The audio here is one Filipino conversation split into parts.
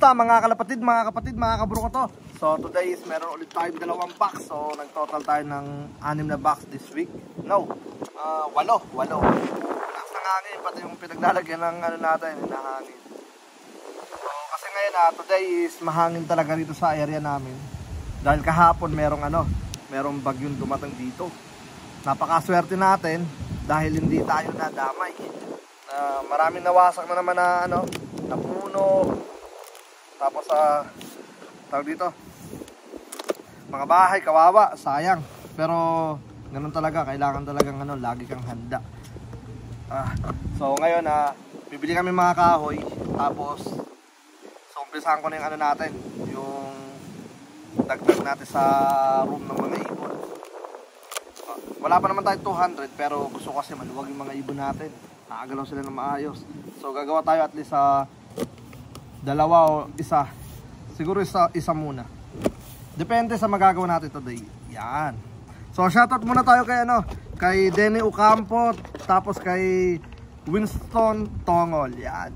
Kumusta mga kalapatid, mga kabro ko to? So today is meron ulit tayong dalawang box. So nag-total tayo ng 6 na box this week. No, 8. Lakas ng hangin, pati yung pinaglalagyan ng ano natin, nahangin. So kasi ngayon today is mahangin talaga rito sa area namin. Dahil kahapon merong bagyong dumating dito. Napakaswerte natin dahil hindi tayo nadamay. Maraming nawasak na naman na puno. Tapos tawag dito, mga bahay kawawa, sayang. Pero ganun talaga, kailangan talagang lagi kang handa. So ngayon bibili kami mga kahoy. Tapos so umpisahan ko na yung natin, yung dagdag natin sa room ng mga ibon. Wala pa naman tayo 200, pero gusto ko kasi maluwag yung mga ibon natin. Nakagalaw sila ng maayos. So gagawa tayo at least dalawa o isa. Siguro isa muna. Depende sa magagawa natin today. Yan. So shoutout muna tayo kay Denny Ocampo, tapos kay Winston Tongol. Yan.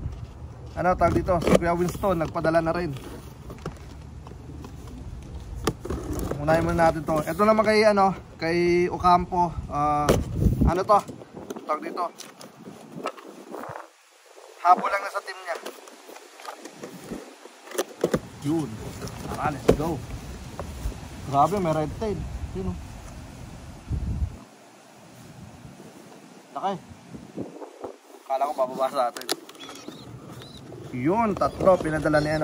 Tawag dito? Si Kuya Winston nagpadala na rin. Unahin muna natin to. Ito naman kay Ocampo. To? Tawag dito. Habol lang na sa team niya. Yun. Tara, let's go. Grabe, may red tide. Yun. Takay. Kala ko bababa sa atin. Yun, 3 pinadala ni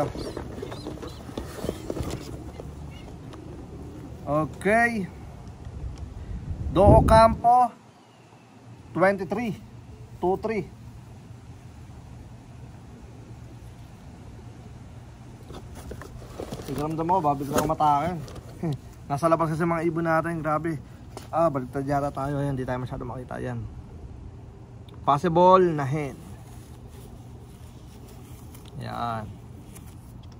Okay. Do Ocampo 23. 2-3. Sigramdam mo, babigla ko matakin. Nasa labas kasi mga ibon natin, grabe. Baliktad yata tayo, hindi tayo masyado makita yan. Possible na hen. Yan.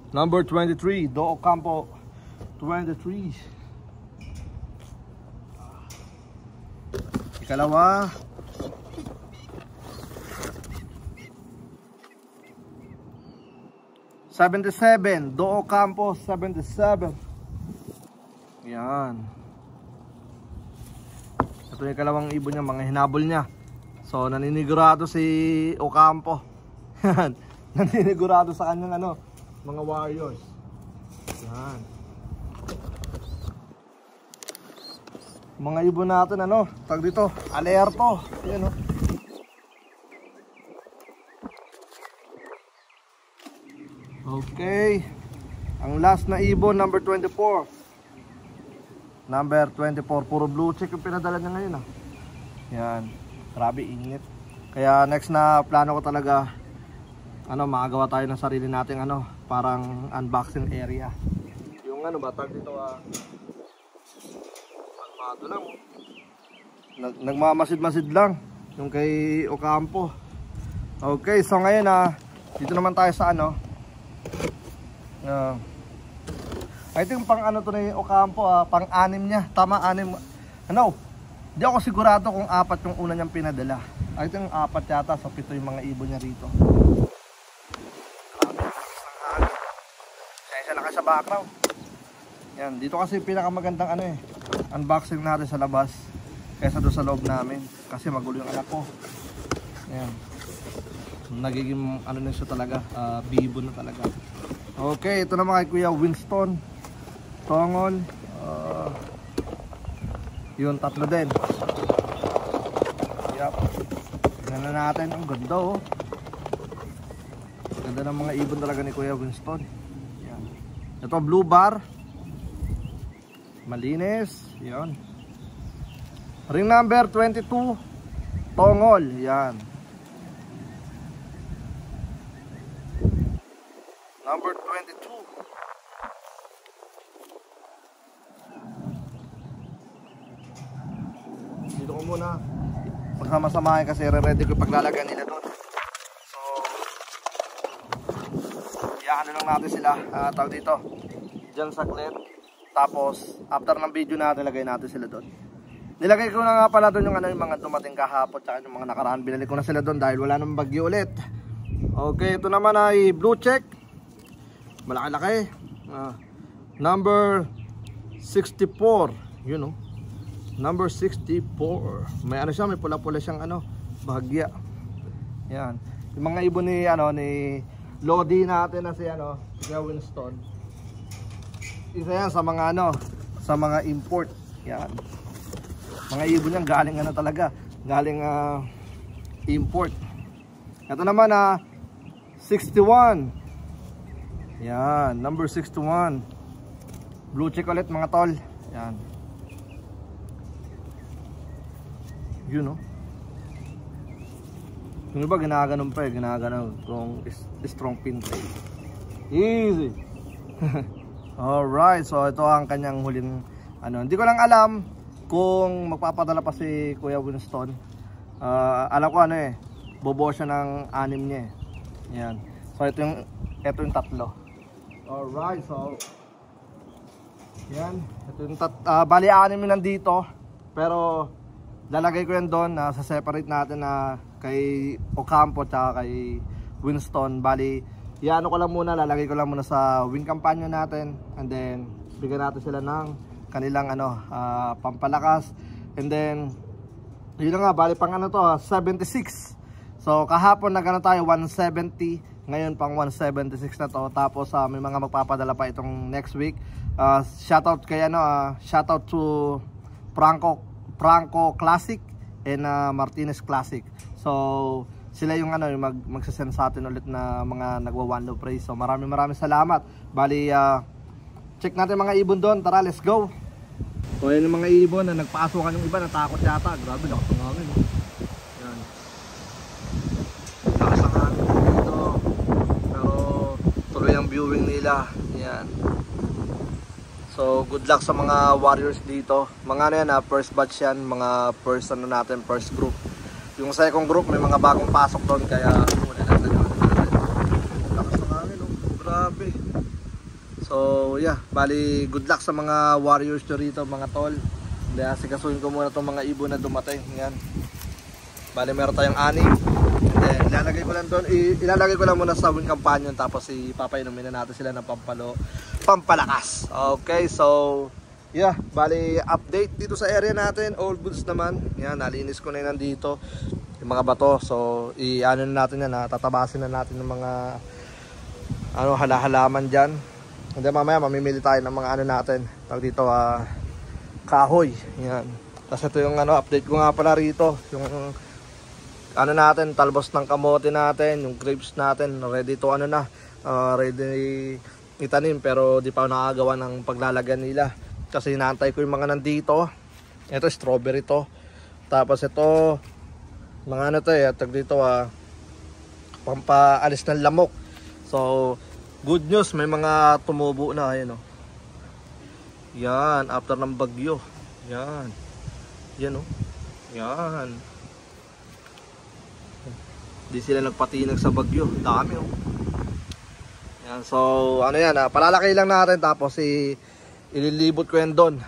Number 23, Do Ocampo 23. Ikalawa. $77, Do Ocampo 77. Yan. Ito yung kalawang ibon niya, mga hinabol niya. So naninigurado si Ocampo. Yan. Naninigurado sa kanyang mga warriors. Yan. Mga ibon natin tag dito, alerto. Yan Okay. Ang last na ibon, number 24. Number 24, puro blue check yung pinadala niya ngayon Yan. Grabe init. Kaya next na plano ko talaga makagawa tayo ng sarili nating parang unboxing area. Yung batag dito palmado lang. Nagmamasid-masid lang yung kay Ocampo. Okay, so ngayon dito naman tayo sa I think pang to na Ocampo, pang-6 niya. Tama, 6. Hindi ako sigurado kung 4 yung una niyang pinadala. I think 4 yata, so 7 yung mga ibon niya rito. Kaya na kayo sa background. Yan, dito kasi pinakamagandang unboxing natin sa labas kaysa doon sa loob namin. Kasi magulo yung anak ko. Yan. Nagiging na siya talaga, bibo na talaga. Okay, ito naman kay Kuya Winston Tongol. Yun, 3 din. Yep. Tignan na natin. Ang ganda Ganda ng mga ibon talaga ni Kuya Winston. Yan. Ito blue bar. Malinis. Yan. Ring number 22 Tongol. Yan. Number 22. Dito ko muna pagsama-samahin kasi re-ready ko paglalagyan nila doon. So iyakan lang natin sila, tawag dito dyan saglit. Tapos after ng video natin, lagay natin sila doon. Nilagay ko na nga pala doon yung mga dumating kahapon tsaka yung mga nakaraan. Binalik ko na sila doon dahil wala namang bagyo ulit. Okay, ito naman ay blue check malaki-laki. Number 64. Yun oh. Number 64. May ano siya, may pula-pula siyang ano, bahagya. Yan. Yung mga ibon ni ano ni Lodi natin na si ano, si Winston. Isa yan sa mga ano, sa mga import. Yan. Mga ibon niyan galing ano talaga, galing import. Ito naman 61. Yan, number 61. Blue check ulit mga tol. Yan. Yun no. Yung iba ginaganon pa eh, ginaganon kung strong pintail. Easy. Alright, so ito ang kanyang huling ano. Hindi ko lang alam kung magpapadala pa si Kuya Winston. Alam ko ano eh, bobo siya ng 6 niya eh. Yan. So ito yung tatlo. Alright, so yan, ito yung bali 6 yung nandito. Pero lalagay ko yan doon sa separate natin kay Ocampo at kay Winston. Bali, iano ko lang muna, lalagay ko lang muna sa wing companion natin. And then, bigyan natin sila ng kanilang ano, pampalakas. And then, yun na nga, bali pang ano to, 76. So, kahapon nagano tayo, 170. Ngayon pang 176 na to. Tapos, may mga magpapadala pa itong next week. Shoutout kay ano, shoutout to Franco Classic and Martinez Classic. So sila yung ano yung magsasend sa atin ulit na mga nagwa one love praise. So maraming salamat. Bali check natin mga ibon doon. Tara, let's go. So ayun yung mga ibon na nagpaasokan yung iba, natakot yata. Grabe, lakas ng hangin. Yan. Lakas ng hangin dito. Pero tuloy ang viewing nila. Yan. So good luck sa mga warriors dito. Mga ano yan first batch yan. Mga first ano natin, first group. Yung second group may mga bagong pasok doon. Kaya muna natin yun. Lakas ng hangin oh. Grabe. So yeah, bali good luck sa mga warriors dito mga tol. Sikasuhin ko muna itong mga ibon na dumating. Yan. Bali meron tayong 6. Then ilalagay ko lang doon, ilalagay ko lang muna sa wing companion. Tapos ipapainumin na natin sila ng pampalakas. Okay, so yeah, bali update dito sa area natin. All goods naman. Yan, nalinis ko na yun nandito yung mga bato. So i-ano na natin yan, tatabasin na natin ng mga ano, halahalaman dyan. And then mamaya mamimili tayo ng mga ano natin. Tawag dito kahoy. Yan. Tapos ito yung ano, update ko nga pala rito. Yung ano natin, talbos ng kamote natin, yung grapes natin, ready to ano na, ready itanim, pero di pa nakagawa ng paglalagyan nila. Kasi inaantay ko yung mga nandito. Ito strawberry to. Tapos ito mga ano to tag dito pampaalis ng lamok. So good news, may mga tumubo na. Ayan oh. Yan, after ng bagyo. Yan. Yan oh. Yan. Di sila nagpatinag sa bagyo. Dami oh. Yan, so ano yan, palalaki lang natin. Tapos ililibot ko yan doon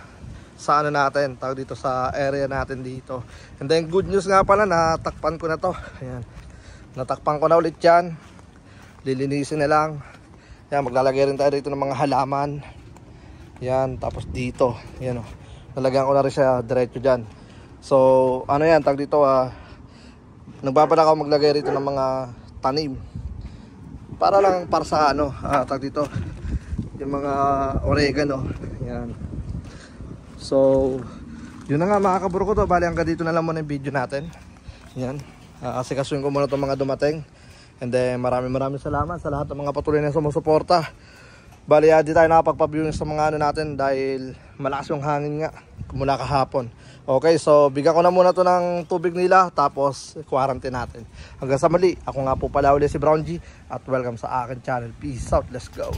sa ano natin, tawag dito sa area natin dito. And then good news nga pala, natakpan ko na to. Ayan. Natakpan ko na ulit yan. Lilinisin na lang. Yan, maglalagay rin tayo dito ng mga halaman. Yan, tapos dito. Yan oh. Nalagyan ko na rin siya diretso dyan. So ano yan, tawag dito nagbabala ako maglagay rito ng mga tanim. Para lang para sa ano, tawag dito yung mga oregano. Yan. So yun na nga mga kaburo ko to. Bali hanggang dito na lang muna yung video natin. Yan. Asikasuhin ko muna itong mga dumating. And then maraming salamat sa lahat ng mga patuloy na sumusuporta. Bali di tayo nakapagpa-viewing sa mga ano natin dahil malakas yung hangin nga mula kahapon. Okay, so bigyan ko na muna to ng tubig nila, tapos quarantine natin. Hanggang sa muli, ako nga po pala ulit si Brown G at welcome sa akin channel. Peace out, let's go.